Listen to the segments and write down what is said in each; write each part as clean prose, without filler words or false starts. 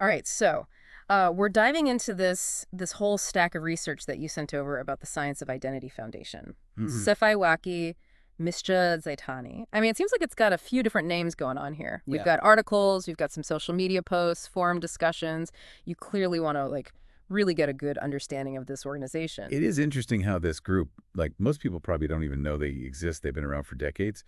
All right, so we're diving into this whole stack of research that you sent over about the Science of Identity Foundation. Mm-hmm. Sefaiwaki, Mischa Czaitanii. I mean, it seems like it's got a few different names going on here. We've Yeah. got articles, we've got some social media posts, forum discussions. You clearly want to, like, really get a good understanding of this organization. It is interesting how this group, like most people probably don't even know they exist. They've been around for decades,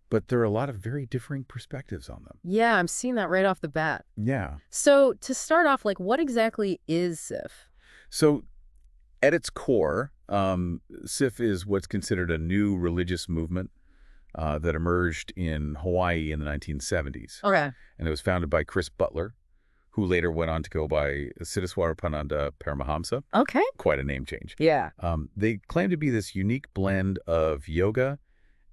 but there are a lot of very differing perspectives on them. Yeah, I'm seeing that right off the bat. Yeah. So to start off, like, what exactly is SIF? So at its core, SIF is what's considered a new religious movement that emerged in Hawaii in the 1970s. Okay. And it was founded by Chris Butler, who later went on to go by Siddhiswarapananda Paramahamsa. Okay. Quite a name change. Yeah. They claim to be this unique blend of yoga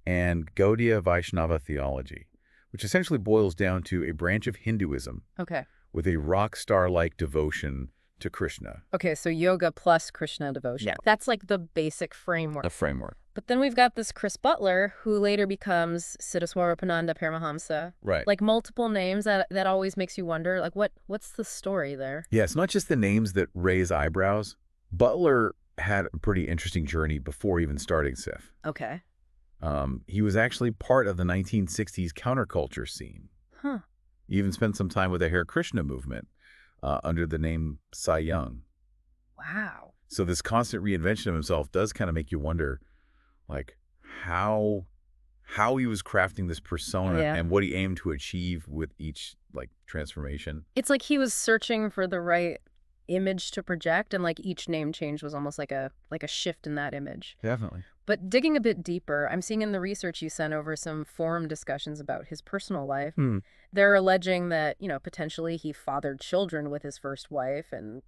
and Gaudiya Vaishnava theology, which essentially boils down to a branch of Hinduism Okay. with a rock star-like devotion to Krishna. Okay, so yoga plus Krishna devotion. Yeah. That's like the basic framework. A framework. But then we've got this Chris Butler, who later becomes Siddhiswarapananda Paramahamsa. Right. Like multiple names that always makes you wonder, like what's the story there? Yeah, it's not just the names that raise eyebrows. Butler had a pretty interesting journey before even starting SIF. Okay. He was actually part of the 1960s counterculture scene. Huh. He even spent some time with the Hare Krishna movement under the name Sai Young. Wow. So this constant reinvention of himself does kind of make you wonder, like, how he was crafting this persona and what he aimed to achieve with each, like, transformation. It's like he was searching for the right image to project, and like each name change was almost like a shift in that image. Definitely. But digging a bit deeper, I'm seeing in the research you sent over some forum discussions about his personal life. They're alleging that, potentially he fathered children with his first wife and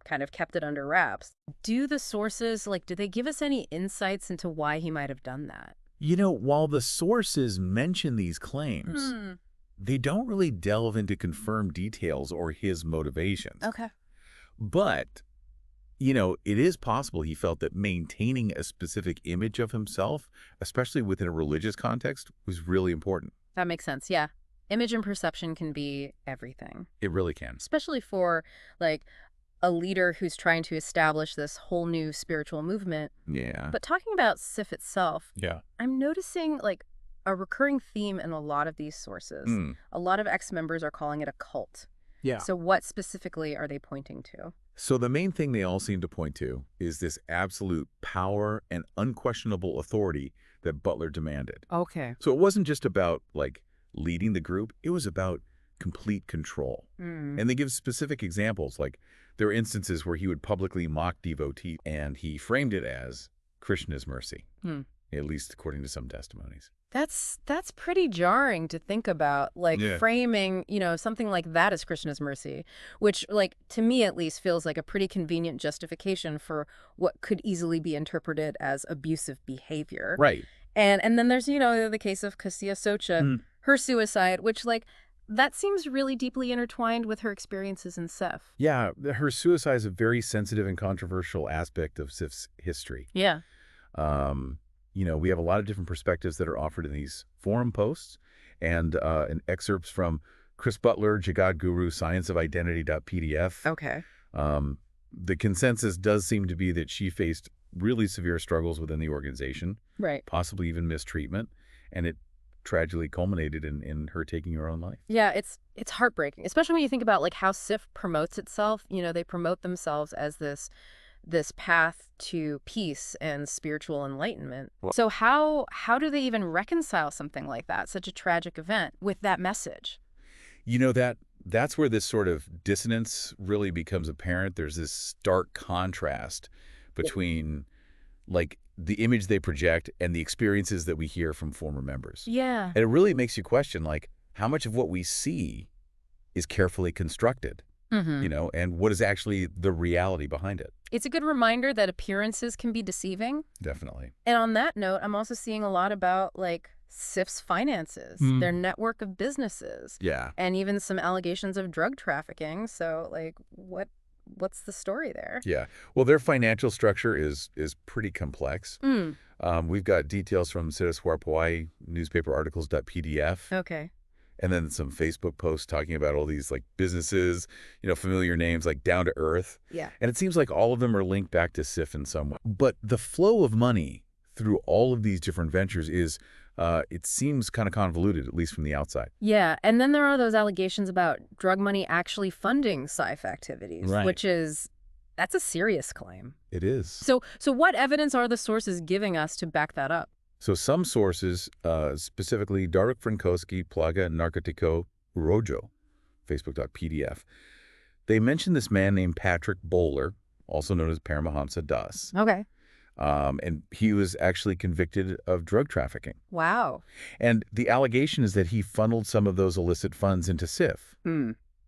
kind of kept it under wraps. Do the sources, do they give us any insights into why he might have done that? While the sources mention these claims, they don't really delve into confirmed details or his motivations. Okay. But it is possible he felt that maintaining a specific image of himself, especially within a religious context, was really important. That makes sense, yeah. Image and perception can be everything. It really can. Especially for, a leader who's trying to establish this whole new spiritual movement. Yeah. But talking about SIF itself, Yeah. I'm noticing, a recurring theme in a lot of these sources. A lot of ex-members are calling it a cult. Yeah. So what specifically are they pointing to? So the main thing they all seem to point to is this absolute power and unquestionable authority that Butler demanded. Okay. So it wasn't just about, leading the group. It was about complete control. And they give specific examples, there are instances where he would publicly mock devotees, and he framed it as Krishna's mercy, at least according to some testimonies. That's pretty jarring to think about, framing, something like that as Krishna's mercy, which, to me at least, feels like a pretty convenient justification for what could easily be interpreted as abusive behavior. Right. And then there's, the case of Kasiya Socha, her suicide, which, that seems really deeply intertwined with her experiences in SIF. Yeah, her suicide is a very sensitive and controversial aspect of SIF's history. Yeah. We have a lot of different perspectives that are offered in these forum posts and excerpts from Chris Butler, Jagadguru, scienceofidentity.pdf. Okay. The consensus does seem to be that she faced really severe struggles within the organization, right? Possibly even mistreatment, and it tragically culminated in her taking her own life. Yeah, it's heartbreaking, especially when you think about how SIF promotes itself. They promote themselves as this path to peace and spiritual enlightenment. So how do they even reconcile something like that, such a tragic event, with that message? That's where this sort of dissonance really becomes apparent. There's this stark contrast between the image they project and the experiences that we hear from former members. Yeah. And it really makes you question how much of what we see is carefully constructed. And what is actually the reality behind it. It's a good reminder that appearances can be deceiving. Definitely. And on that note, I'm also seeing a lot about SIF's finances, their network of businesses. Yeah. And even some allegations of drug trafficking. So what's the story there? Yeah. Well, their financial structure is pretty complex. We've got details from Siddhiswarapananda newspaper articles.pdf. Okay. And then some Facebook posts talking about all these like businesses, familiar names like Down to Earth. Yeah. And it seems like all of them are linked back to SIF in some way. But the flow of money through all of these different ventures is, it seems kind of convoluted, at least from the outside. Yeah. And then there are those allegations about drug money actually funding SIF activities, which that's a serious claim. It is. So what evidence are the sources giving us to back that up? So some sources, specifically Darek Frankowski, Plaga Narkotyko Urojo, Facebook.pdf, they mention this man named Patrick Bowler, also known as Paramahamsa Das. Okay. And he was actually convicted of drug trafficking. Wow. And the allegation is that he funneled some of those illicit funds into SIF.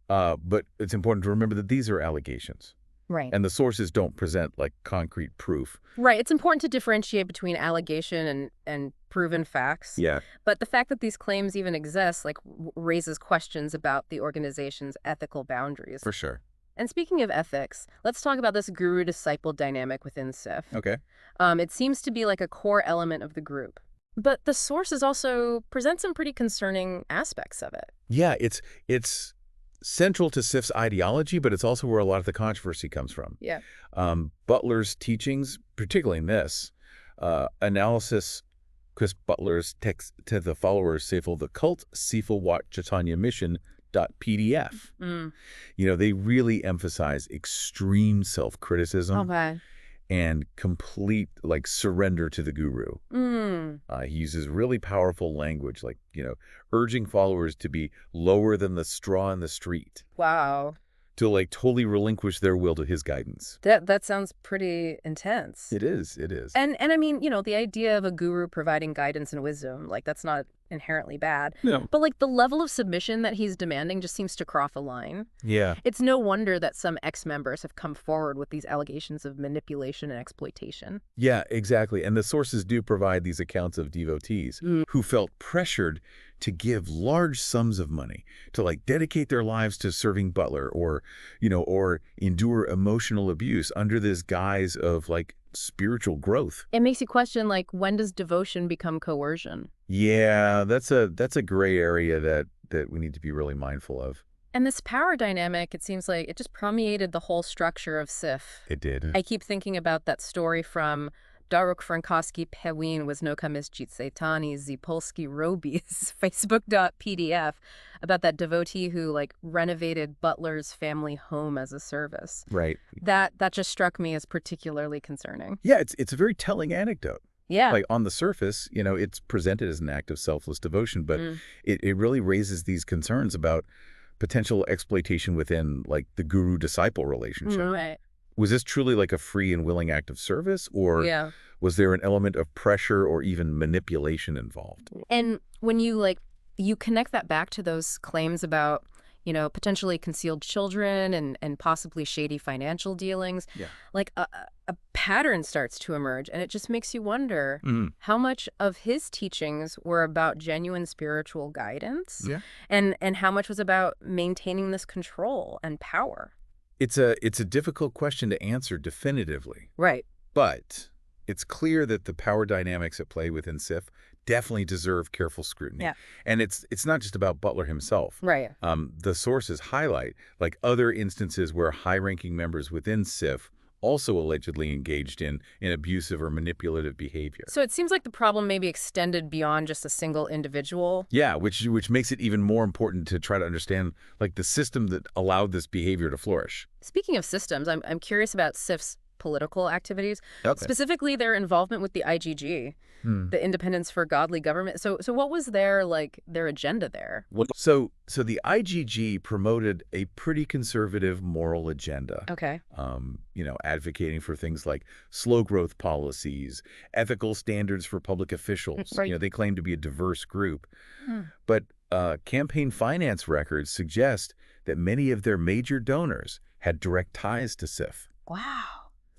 But it's important to remember that these are allegations. Right. And the sources don't present like concrete proof. Right. It's important to differentiate between allegation and proven facts. Yeah. But the fact that these claims even exist raises questions about the organization's ethical boundaries. For sure. And speaking of ethics, let's talk about this guru-disciple dynamic within SIF. Okay. It seems to be like a core element of the group. But the sources also present some pretty concerning aspects of it. Yeah, it's central to SIF's ideology, but it's also where a lot of the controversy comes from. Yeah. Butler's teachings, particularly in this, analysis, because Butler's text to the followers, Sefel, the cult, Sefel Wat Czaitania mission, .pdf. They really emphasize extreme self-criticism and complete surrender to the guru. He uses really powerful language, urging followers to be lower than the straw in the street. Wow. To totally relinquish their will to his guidance. That sounds pretty intense. It is. And I mean, the idea of a guru providing guidance and wisdom, that's not inherently bad. No. But the level of submission that he's demanding just seems to cross a line. Yeah. It's no wonder that some ex-members have come forward with these allegations of manipulation and exploitation. Yeah, exactly. And the sources do provide these accounts of devotees who felt pressured to give large sums of money to dedicate their lives to serving Butler or endure emotional abuse under this guise of spiritual growth. It makes you question when does devotion become coercion? Yeah, that's a gray area that we need to be really mindful of. And this power dynamic, it seems like it just permeated the whole structure of SIF. It did. I keep thinking about that story from Darek Frankowski Pewin was no kamizjit Czaitanii Zipolski Robi's Facebook.pdf about that devotee who renovated Butler's family home as a service. Right. That just struck me as particularly concerning. Yeah, it's a very telling anecdote. Yeah. On the surface, it's presented as an act of selfless devotion, but it really raises these concerns about potential exploitation within the guru-disciple relationship. Right. Was this truly a free and willing act of service, or was there an element of pressure or even manipulation involved? And when you you connect that back to those claims about, potentially concealed children and possibly shady financial dealings, a pattern starts to emerge, and it just makes you wonder how much of his teachings were about genuine spiritual guidance, and how much was about maintaining this control and power. It's a difficult question to answer definitively. Right. But it's clear that the power dynamics at play within SIF definitely deserve careful scrutiny. Yeah. And it's not just about Butler himself. Right. The sources highlight other instances where high-ranking members within SIF also allegedly engaged in abusive or manipulative behavior. So it seems like the problem may be extended beyond just a single individual. Yeah, which makes it even more important to try to understand the system that allowed this behavior to flourish. Speaking of systems, I'm curious about SIF's political activities, specifically their involvement with the IGG, the Independence for Godly Government. So what was their agenda there? So the IGG promoted a pretty conservative moral agenda. Okay. Advocating for things like slow growth policies, ethical standards for public officials. Right. They claim to be a diverse group. But campaign finance records suggest that many of their major donors had direct ties to SIF. Wow.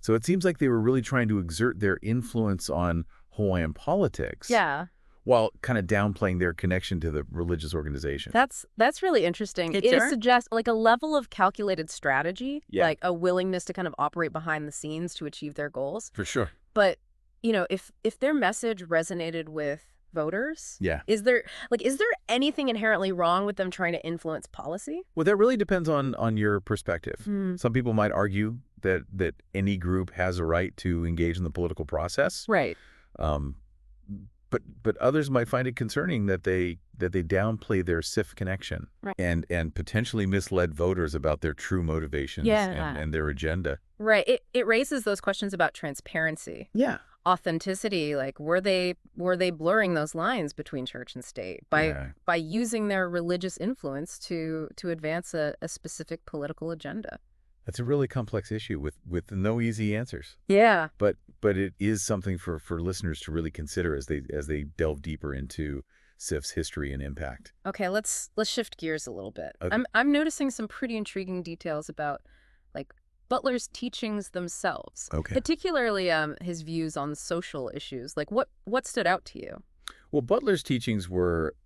So it seems like they were really trying to exert their influence on Hawaiian politics. Yeah. While kind of downplaying their connection to the religious organization. That's really interesting. It suggests a level of calculated strategy, a willingness to kind of operate behind the scenes to achieve their goals. For sure. But, if their message resonated with voters? Yeah. Is there anything inherently wrong with them trying to influence policy? Well, that really depends on your perspective. Some people might argue that any group has a right to engage in the political process. Right. But others might find it concerning that they downplay their SIF connection, right, and potentially misled voters about their true motivations, and their agenda. Right. It raises those questions about transparency. Yeah. Authenticity, like were they blurring those lines between church and state by using their religious influence to advance a specific political agenda? That's a really complex issue with no easy answers. Yeah. But it is something for listeners to really consider as they delve deeper into SIF's history and impact. Okay, let's shift gears a little bit. Okay. I'm noticing some pretty intriguing details about like Butler's teachings themselves. Okay. Particularly his views on social issues. Like what stood out to you? Well, Butler's teachings were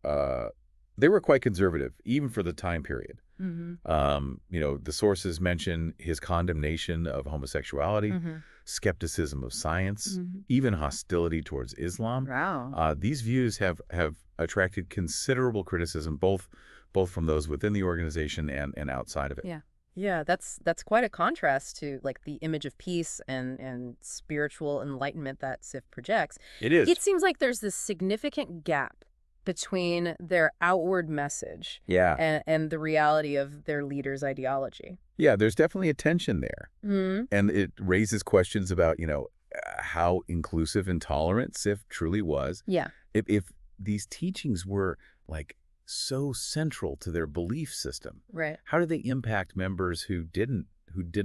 they were quite conservative, even for the time period. The sources mention his condemnation of homosexuality, skepticism of science, even hostility towards Islam. Wow. These views have attracted considerable criticism, both from those within the organization and outside of it. Yeah. Yeah, that's quite a contrast to like the image of peace and spiritual enlightenment that SIF projects. It is. It seems like there's this significant gap between their outward message and the reality of their leader's ideology. Yeah, there's definitely a tension there. And it raises questions about, how inclusive and tolerant SIF truly was. Yeah. If these teachings were like so central to their belief system, right, how did they impact members who didn't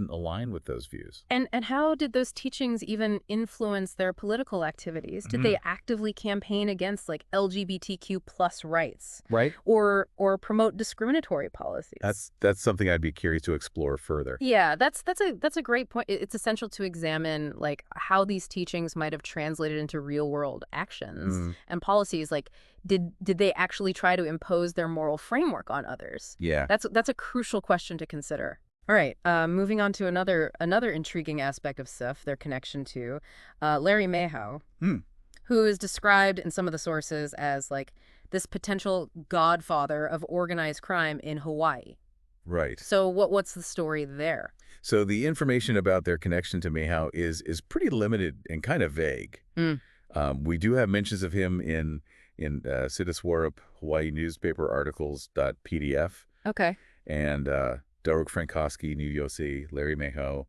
align with those views? And how did those teachings even influence their political activities? Did they actively campaign against like LGBTQ plus rights, right, or promote discriminatory policies? That's something I'd be curious to explore further. Yeah, that's a great point. It's essential to examine like how these teachings might have translated into real world actions and policies. Like, did they actually try to impose their moral framework on others? Yeah, that's a crucial question to consider. All right, moving on to another intriguing aspect of SIF, their connection to Larry Mayhow, who is described in some of the sources as like this potential godfather of organized crime in Hawaii. Right. So what's the story there? So the information about their connection to Mayhow is pretty limited and kind of vague. We do have mentions of him in Siddhiswarup Hawaii newspaper articles.pdf. Okay. And Daruk Frankowski, New Yossi, Larry Mayhow,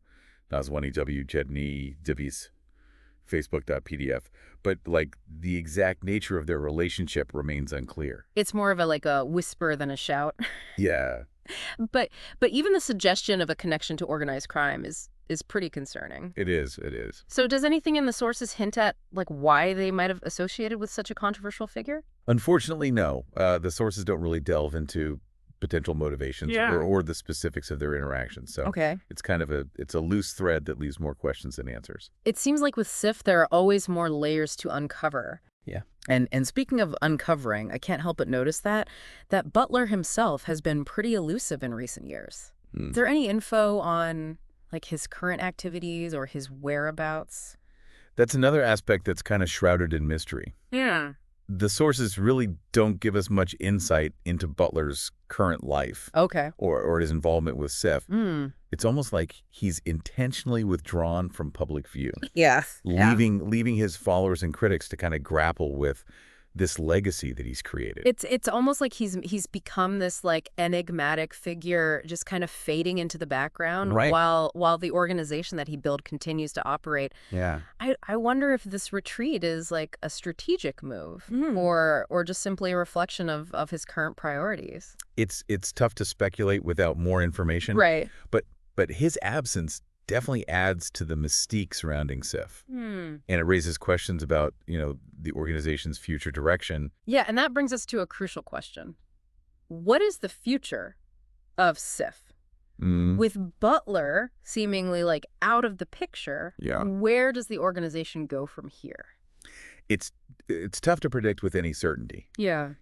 Nazwani W. Jedni, Divis, Facebook.pdf. But like the exact nature of their relationship remains unclear. It's more of a whisper than a shout. Yeah. But even the suggestion of a connection to organized crime is pretty concerning. It is. So does anything in the sources hint at like why they might have associated with such a controversial figure? Unfortunately, no. The sources don't really delve into potential motivations or the specifics of their interactions. So it's kind of it's a loose thread that leaves more questions than answers. It seems like with SIF, there are always more layers to uncover. Yeah. And speaking of uncovering, I can't help but notice that Butler himself has been pretty elusive in recent years. Is there any info on like his current activities or his whereabouts? That's another aspect that's kind of shrouded in mystery. Yeah. The sources really don't give us much insight into Butler's current life. Okay. Or his involvement with SIF. It's almost like he's intentionally withdrawn from public view. Yes. Leaving his followers and critics to kind of grapple with this legacy that he's created. It's almost like he's become this like enigmatic figure, just kind of fading into the background while the organization that he built continues to operate. Yeah. I wonder if this retreat is like a strategic move or just simply a reflection of his current priorities. It's tough to speculate without more information. Right. But his absence definitely adds to the mystique surrounding SIF. And it raises questions about, the organization's future direction. Yeah, and that brings us to a crucial question. What is the future of SIF? With Butler seemingly like out of the picture, where does the organization go from here? It's tough to predict with any certainty. Yeah.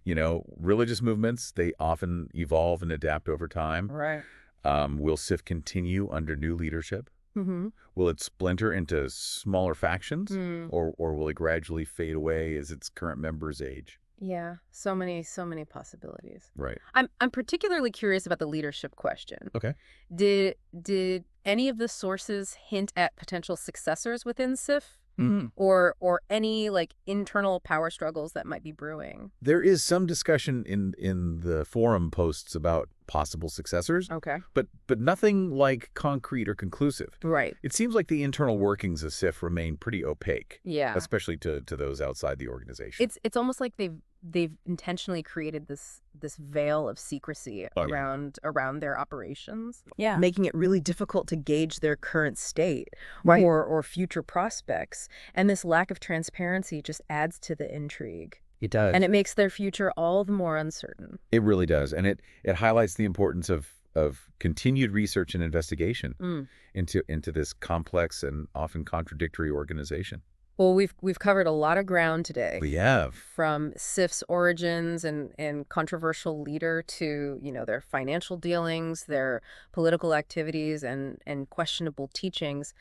Religious movements, they often evolve and adapt over time. Right. Will SIF continue under new leadership? Mm-hmm. Will it splinter into smaller factions, or will it gradually fade away as its current members age? Yeah, so many possibilities. Right. I'm particularly curious about the leadership question. Okay. Did any of the sources hint at potential successors within SIF? Mm-hmm. Or any like internal power struggles that might be brewing? There is some discussion in the forum posts about possible successors, Okay. but nothing like concrete or conclusive. Right. It seems like the internal workings of SIF remain pretty opaque, Yeah. especially to those outside the organization. It's almost like they've intentionally created this veil of secrecy around their operations. Yeah. Making it really difficult to gauge their current state Right. or future prospects. And this lack of transparency just adds to the intrigue. It does. And it makes their future all the more uncertain. It really does. And it highlights the importance of continued research and investigation into this complex and often contradictory organization. Well, we've covered a lot of ground today. We have. From SIF's origins and controversial leader to, their financial dealings, their political activities, and questionable teachings.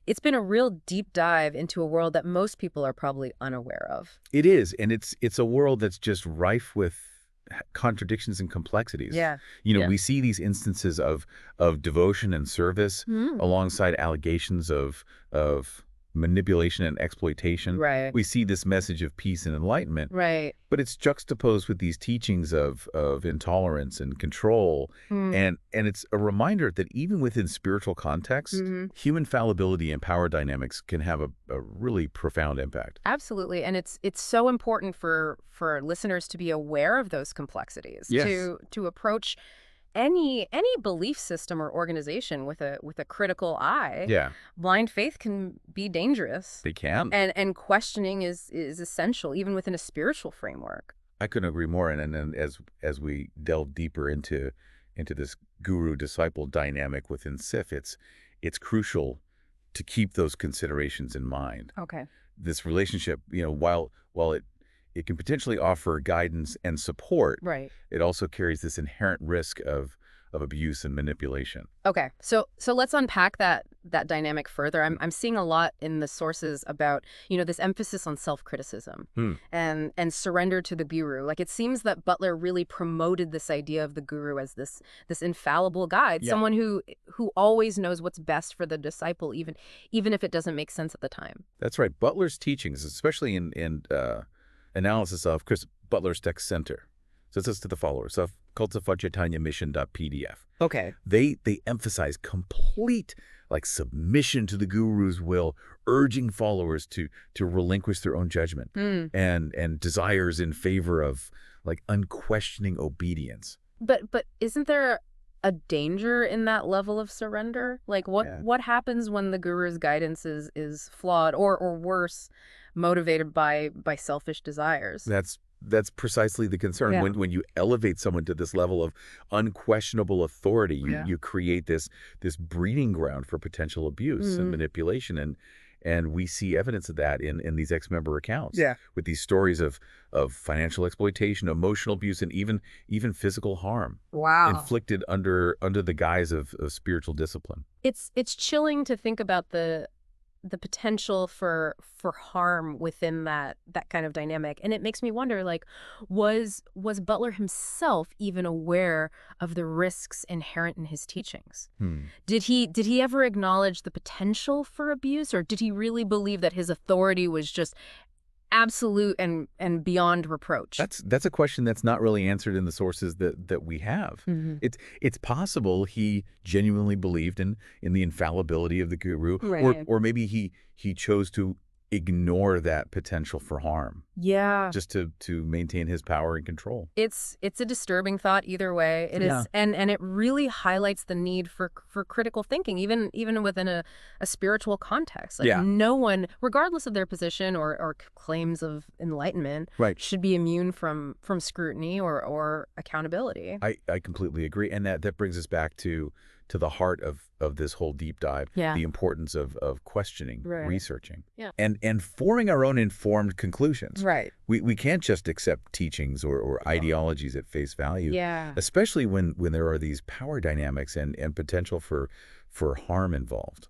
It's been a real deep dive into a world that most people are probably unaware of. It is, and it's a world that's just rife with contradictions and complexities. Yeah. We see these instances of devotion and service alongside allegations of manipulation and exploitation. Right. We see this message of peace and enlightenment. Right. But it's juxtaposed with these teachings of intolerance and control. And it's a reminder that even within spiritual contexts, human fallibility and power dynamics can have a really profound impact. Absolutely. And it's so important for listeners to be aware of those complexities, Yes. to approach any belief system or organization with a critical eye. Yeah. Blind faith can be dangerous. They can. And questioning is essential, even within a spiritual framework. I couldn't agree more. And then as we delve deeper into this guru-disciple dynamic within SIF, it's crucial to keep those considerations in mind. Okay. This relationship, while it can potentially offer guidance and support, Right. it also carries this inherent risk of abuse and manipulation. Okay. So let's unpack that dynamic further. I'm seeing a lot in the sources about, this emphasis on self-criticism and surrender to the guru. Like, it seems that Butler really promoted this idea of the guru as this infallible guide, someone who always knows what's best for the disciple, even if it doesn't make sense at the time. That's right. Butler's teachings, especially in analysis of Chris Butler's text center. So it says to the followers of Mission.pdf. Okay. They emphasize complete submission to the guru's will, urging followers to relinquish their own judgment and desires in favor of unquestioning obedience. But isn't there a danger in that level of surrender? What happens when the guru's guidance is flawed or worse, motivated by selfish desires? That's precisely the concern. Yeah. When you elevate someone to this level of unquestionable authority, you create this breeding ground for potential abuse and manipulation. And we see evidence of that in these ex-member accounts. Yeah. With these stories of financial exploitation, emotional abuse, and even physical harm. Wow. Inflicted under the guise of spiritual discipline. It's chilling to think about the potential for harm within that kind of dynamic. And it makes me wonder, was Butler himself even aware of the risks inherent in his teachings? Did he ever acknowledge the potential for abuse, or did he really believe that his authority was just absolute and beyond reproach? That's a question that's not really answered in the sources that we have. It's possible he genuinely believed in the infallibility of the guru, Right. or maybe he chose to ignore that potential for harm. Yeah. Just to maintain his power and control. It's a disturbing thought either way. It is, and it really highlights the need for critical thinking, even within a spiritual context. No one, regardless of their position or claims of enlightenment, should be immune from scrutiny or accountability. I completely agree. And that brings us back to the heart of this whole deep dive, the importance of questioning, researching, and forming our own informed conclusions. Right. We can't just accept teachings or ideologies at face value, especially when there are these power dynamics and potential for harm involved.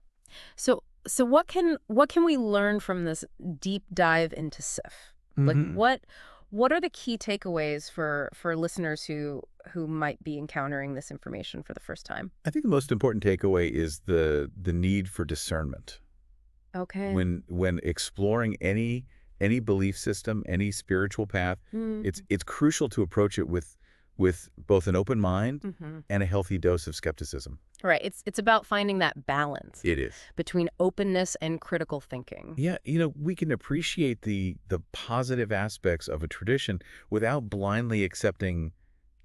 So what can we learn from this deep dive into Sif? Like what are the key takeaways for listeners who might be encountering this information for the first time? I think the most important takeaway is the need for discernment. Okay. When exploring any belief system, any spiritual path, it's crucial to approach it with both an open mind and a healthy dose of skepticism. Right. It's about finding that balance. It is. Between openness and critical thinking. Yeah, we can appreciate the positive aspects of a tradition without blindly accepting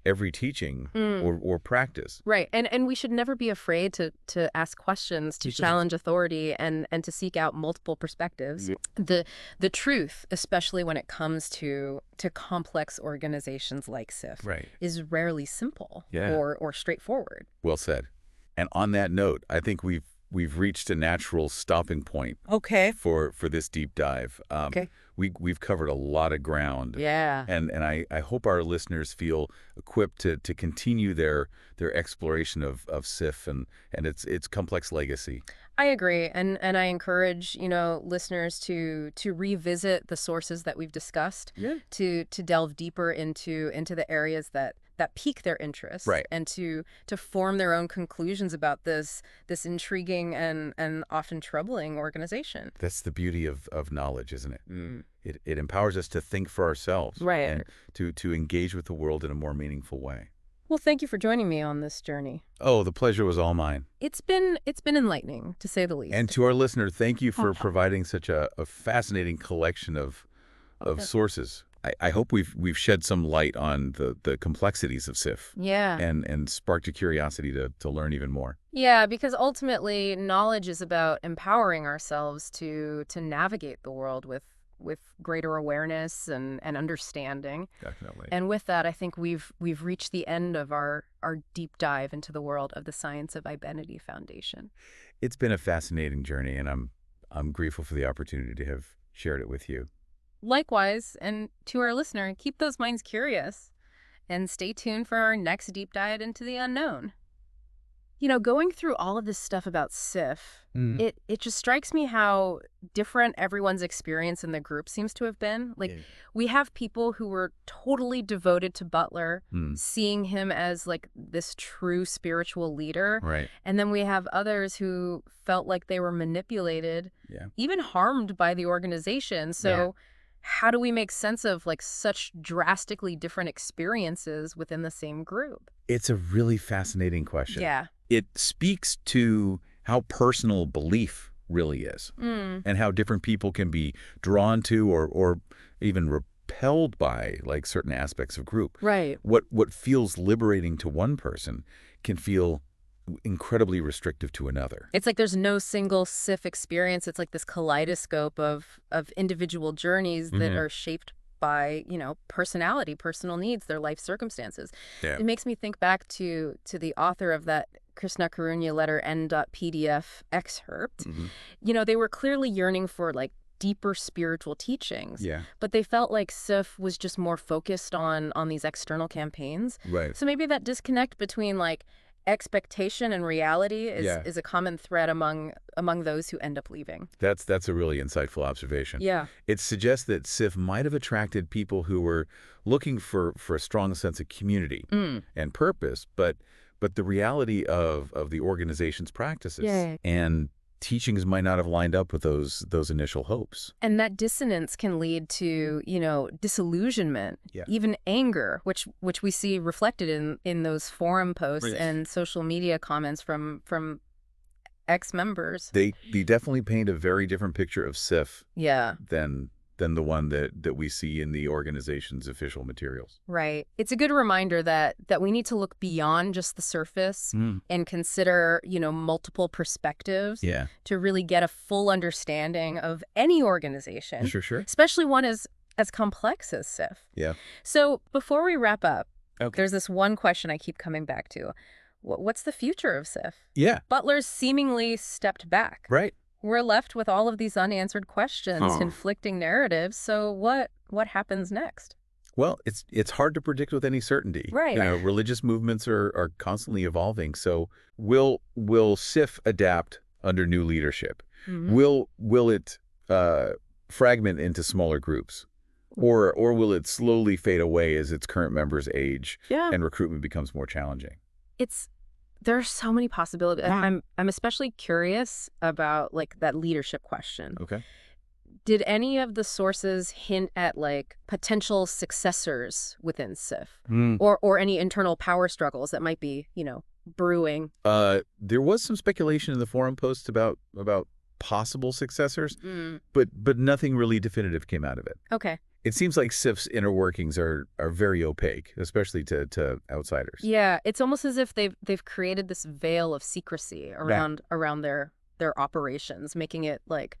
every teaching or practice. Right. And we should never be afraid to ask questions, to challenge authority, and to seek out multiple perspectives. The truth, especially when it comes to complex organizations like Sif, is rarely simple or straightforward. Well said. And on that note, I think we've reached a natural stopping point. Okay. For this deep dive. Okay. We've covered a lot of ground. Yeah. And I hope our listeners feel equipped to continue their exploration of Sif and its complex legacy. I agree, and I encourage listeners to revisit the sources that we've discussed, to delve deeper into the areas that pique their interest, and to form their own conclusions about this intriguing and often troubling organization. That's the beauty of knowledge, isn't it? It empowers us to think for ourselves, and to engage with the world in a more meaningful way. Well, thank you for joining me on this journey. Oh, the pleasure was all mine. It's been enlightening, to say the least. And to our listener, thank you for providing such a fascinating collection of sources. I hope we've shed some light on the complexities of Sif. Yeah. And sparked a curiosity to learn even more. Yeah, because ultimately knowledge is about empowering ourselves to navigate the world with greater awareness and understanding. Definitely. And with that, I think we've reached the end of our deep dive into the world of the Science of Identity Foundation. It's been a fascinating journey, and I'm grateful for the opportunity to have shared it with you. Likewise, and to our listener, keep those minds curious and stay tuned for our next deep dive into the unknown. Going through all of this stuff about Sif, it just strikes me how different everyone's experience in the group seems to have been. We have people who were totally devoted to Butler, seeing him as this true spiritual leader. Right. And then we have others who felt like they were manipulated, even harmed by the organization. So how do we make sense of such drastically different experiences within the same group? It's a really fascinating question. Yeah. It speaks to how personal belief really is, and how different people can be drawn to or even repelled by certain aspects of group. Right. What feels liberating to one person can feel incredibly restrictive to another. It's there's no single Sif experience. It's this kaleidoscope of individual journeys that are shaped by, personality, personal needs, their life circumstances. Yeah. It makes me think back to the author of that Krishna Karunya letter N.PDF excerpt. They were clearly yearning for deeper spiritual teachings. Yeah. But they felt like Sif was just more focused on these external campaigns. Right. So maybe that disconnect between expectation and reality is a common thread among those who end up leaving. That's a really insightful observation. Yeah. It suggests that Sif might have attracted people who were looking for a strong sense of community and purpose, but the reality of the organization's practices and teachings might not have lined up with those initial hopes. And that dissonance can lead to, disillusionment, even anger, which we see reflected in those forum posts and social media comments from ex-members. They definitely paint a very different picture of Sif than the one that we see in the organization's official materials. Right. It's a good reminder that we need to look beyond just the surface and consider, multiple perspectives to really get a full understanding of any organization. Sure. Especially one as complex as Sif. Yeah. So before we wrap up, there's this one question I keep coming back to. What's the future of Sif? Yeah. Butler's seemingly stepped back. Right. We're left with all of these unanswered questions, conflicting narratives. So what happens next? Well, it's hard to predict with any certainty. Right. Religious movements are constantly evolving. So will Sif adapt under new leadership? Mm-hmm. Will it fragment into smaller groups? Or will it slowly fade away as its current members age and recruitment becomes more challenging? There are so many possibilities. I'm especially curious about like that leadership question. Okay. Did any of the sources hint at like potential successors within SIF or any internal power struggles that might be, brewing? There was some speculation in the forum posts about possible successors, but nothing really definitive came out of it. Okay. It seems like SIF's inner workings are very opaque, especially to outsiders. Yeah, it's almost as if they've created this veil of secrecy around their operations, making it like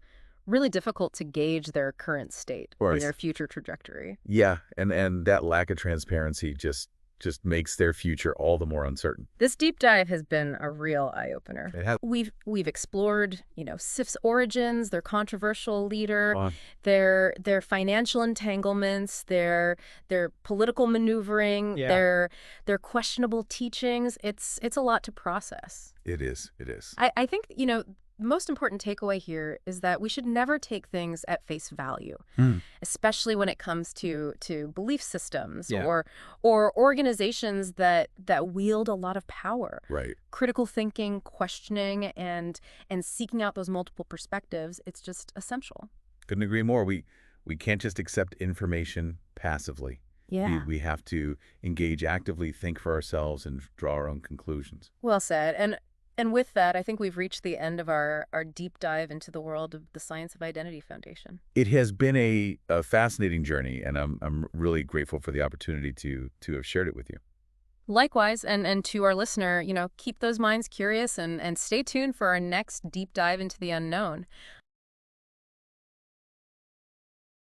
really difficult to gauge their current state and their future trajectory. Yeah, and that lack of transparency just makes their future all the more uncertain. This deep dive has been a real eye-opener. It has. We've explored, SIF's origins, their controversial leader, their financial entanglements, their political maneuvering, their questionable teachings. It's a lot to process. It is. I think, the most important takeaway here is that we should never take things at face value, especially when it comes to belief systems or organizations that wield a lot of power. Right. Critical thinking, questioning, and seeking out those multiple perspectives, it's just essential. Couldn't agree more. We can't just accept information passively. Yeah. We have to engage actively, think for ourselves, and draw our own conclusions. Well said. And with that, I think we've reached the end of our deep dive into the world of the Science of Identity Foundation. It has been a fascinating journey, and I'm really grateful for the opportunity to have shared it with you. Likewise, and to our listener, keep those minds curious and stay tuned for our next deep dive into the unknown.